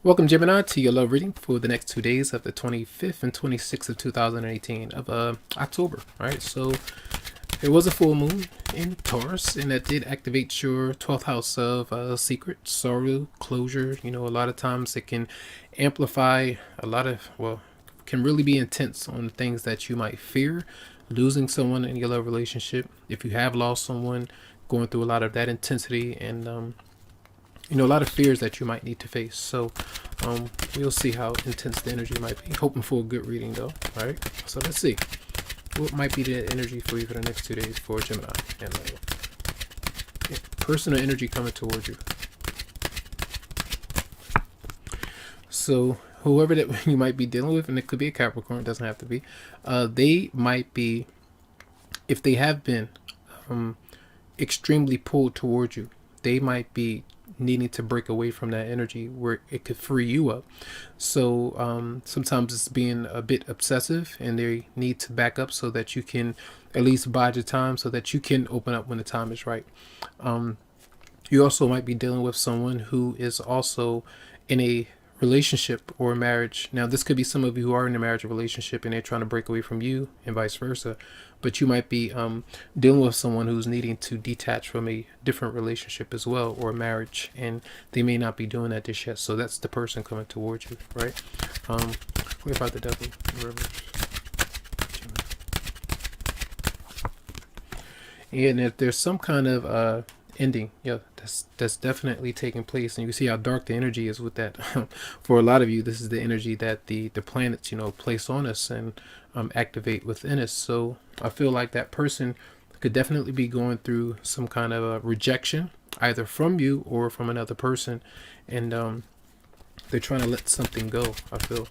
Welcome, Gemini, to your love reading for the next 2 days of the 25th and 26th of 2018 of October. All right, so there was a full moon in Taurus, and that did activate your 12th house of secret, sorrow, closure. You know, a lot of times it can amplify a lot of, well, can really be intense on things that you might fear. Losing someone in your love relationship, if you have lost someone, going through a lot of that intensity and a lot of fears that you might need to face. So we'll see how intense the energy might be. Hoping for a good reading though. All right, so let's see what might be the energy for you for the next 2 days for Gemini and personal energy coming towards you. So whoever that you might be dealing with, and it could be a Capricorn, it doesn't have to be, they might be, if they have been extremely pulled towards you, they might be needing to break away from that energy where it could free you up. So sometimes it's being a bit obsessive, and they need to back up so that you can at least bide your time, so that you can open up when the time is right. You also might be dealing with someone who is also in a relationship or a marriage. Now, this could be some of you who are in a marriage or relationship and they're trying to break away from you, and vice versa. But you might be dealing with someone who's needing to detach from a different relationship as well, or a marriage, and they may not be doing that just yet. So that's the person coming towards you, right? Clarify the devil in reverse. And if there's some kind of ending, yeah, that's definitely taking place, and you see how dark the energy is with that. For a lot of you, this is the energy that the planets, place on us and activate within us. So I feel like that person could definitely be going through some kind of a rejection, either from you or from another person, and they're trying to let something go, I feel.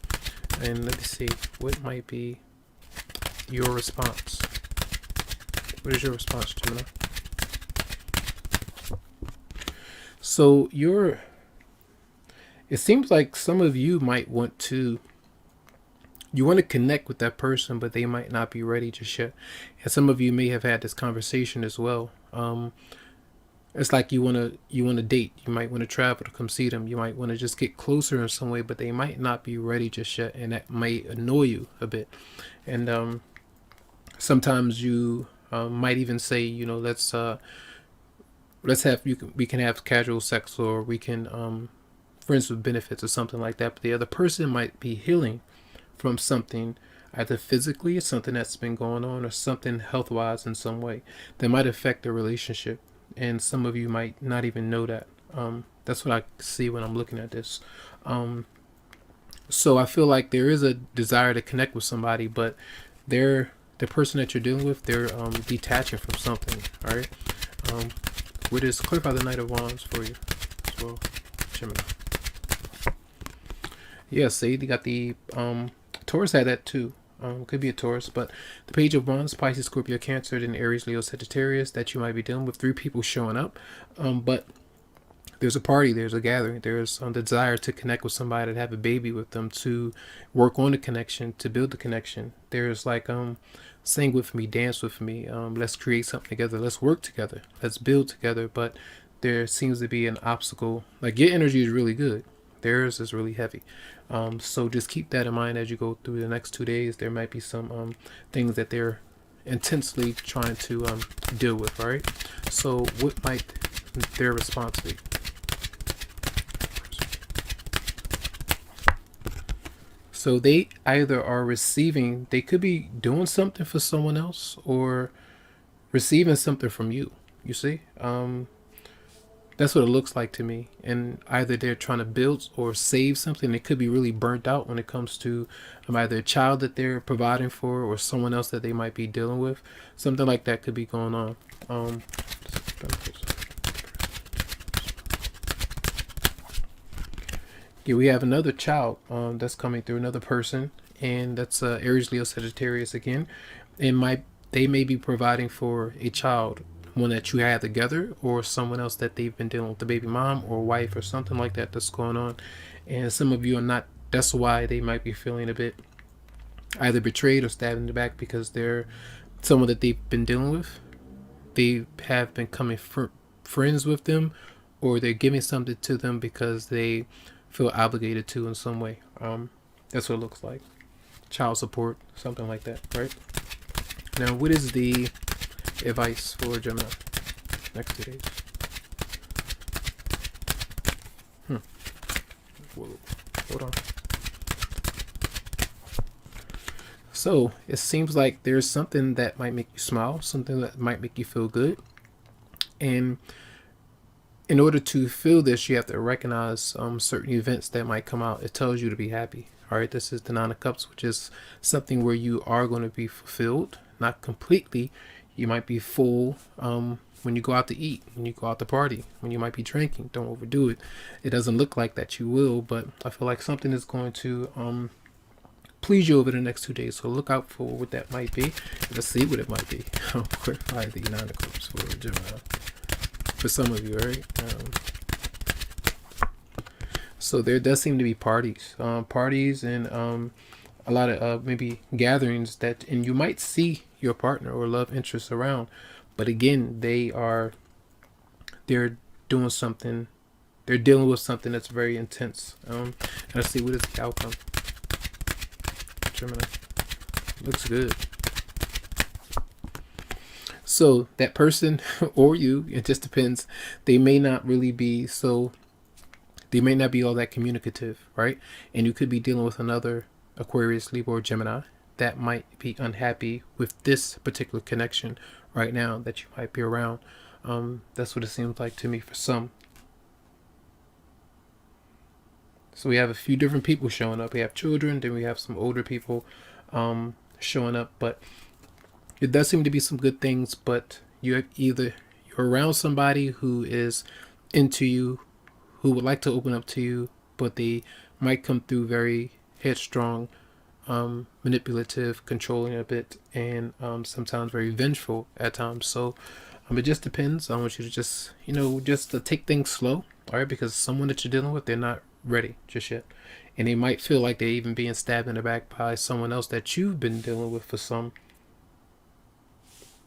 And let me see, what might be your response? What is your response, Gemini? So it seems like some of you might want to connect with that person, but they might not be ready just yet. And some of you may have had this conversation as well. It's like you want to date. You might want to travel to come see them. You might want to just get closer in some way, but they might not be ready just yet, and that may annoy you a bit. And sometimes you might even say, let's have we can have casual sex, or we can friends with benefits or something like that. But the other person might be healing from something, either physically or something that's been going on, or something health wise in some way that might affect the relationship, and some of you might not even know that. That's what I see when I'm looking at this. So I feel like there is a desire to connect with somebody, but the person that you're dealing with, they're detaching from something. All right. What is clarify the Knight of Wands for you as well, Gemini? Yeah, see, they got the Taurus had that too. Could be a Taurus, but the Page of Wands, Pisces, Scorpio, Cancer, then Aries, Leo, Sagittarius, that you might be dealing with. 3 people showing up, but there's a party, there's a gathering, there's the desire to connect with somebody, to have a baby with them, to work on the connection, to build the connection. There's like sing with me, dance with me, let's create something together, let's work together, let's build together. But there seems to be an obstacle. Like, your energy is really good, theirs is really heavy. So just keep that in mind as you go through the next 2 days. There might be some things that they're intensely trying to deal with. All right. So what might their response be? So they either are receiving, they could be doing something for someone else, or receiving something from you. You see, that's what it looks like to me. And either they're trying to build or save something. It could be really burnt out when it comes to either a child that they're providing for, or someone else that they might be dealing with. Something like that could be going on. Yeah, we have another child that's coming through, another person, and that's Aries, Leo, Sagittarius again. They may be providing for a child, one that you have together, or someone else that they've been dealing with, the baby mom or wife or something like that that's going on. And some of you are not. That's why they might be feeling a bit either betrayed or stabbed in the back, because they're someone that they've been dealing with. They have been coming friends with them, or they're giving something to them because they feel obligated to in some way. That's what it looks like. Child support, something like that, right? Now, what is the advice for Gemini next 2 days? Whoa, hold on. So it seems like there's something that might make you smile, something that might make you feel good. And in order to feel this, you have to recognize certain events that might come out. It tells you to be happy. All right, this is the Nine of Cups, which is something where you are going to be fulfilled, not completely. You might be full when you go out to eat, when you go out to party, when you might be drinking. Don't overdo it. It doesn't look like that you will, but I feel like something is going to please you over the next 2 days. So look out for what that might be. Let's see what it might be. Clarify the Nine of Cups for Gemini. For some of you, right? So there does seem to be parties and a lot of maybe gatherings and you might see your partner or love interest around, but again, they're doing something, they're dealing with something that's very intense. Let's see what is the outcome. Gemini, looks good. So that person or you, it just depends. They may not be all that communicative, right? And you could be dealing with another Aquarius, Libra, or Gemini that might be unhappy with this particular connection right now that you might be around. That's what it seems like to me for some. So we have a few different people showing up. We have children, then we have some older people showing up, but it does seem to be some good things. But you're around somebody who is into you, who would like to open up to you, but they might come through very headstrong, manipulative, controlling a bit, and sometimes very vengeful at times. So it just depends. I want you to just to take things slow, all right? Because someone that you're dealing with, they're not ready just yet, and they might feel like they're even being stabbed in the back by someone else that you've been dealing with for some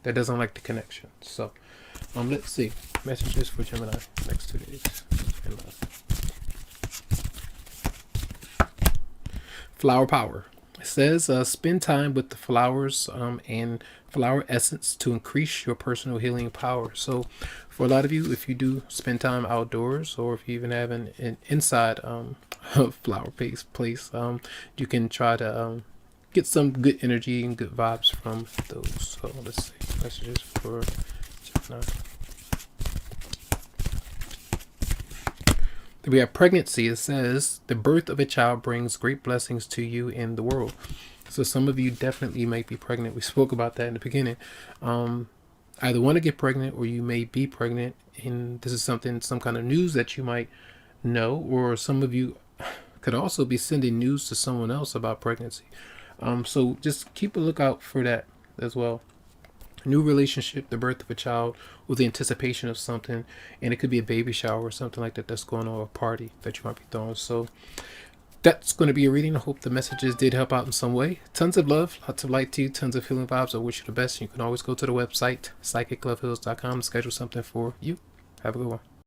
that doesn't like the connection. So let's see messages for Gemini next 2 days. Flower power. It says spend time with the flowers and flower essence to increase your personal healing power. So for a lot of you, if you do spend time outdoors, or if you even have an inside flower place, you can try to get some good energy and good vibes from those. So let's see messages for Gemini. We have pregnancy. It says the birth of a child brings great blessings to you in the world. So some of you definitely might be pregnant. We spoke about that in the beginning. Either want to get pregnant or you may be pregnant, and this is some kind of news that you might know, or some of you could also be sending news to someone else about pregnancy. So just keep a lookout for that as well. New relationship, the birth of a child with the anticipation of something, and it could be a baby shower or something like that that's going on, or a party that you might be throwing. So that's going to be a reading. I hope the messages did help out in some way. Tons of love, lots of light to you, tons of healing vibes. I wish you the best. You can always go to the website psychicloveheals.com to schedule something for you. Have a good one.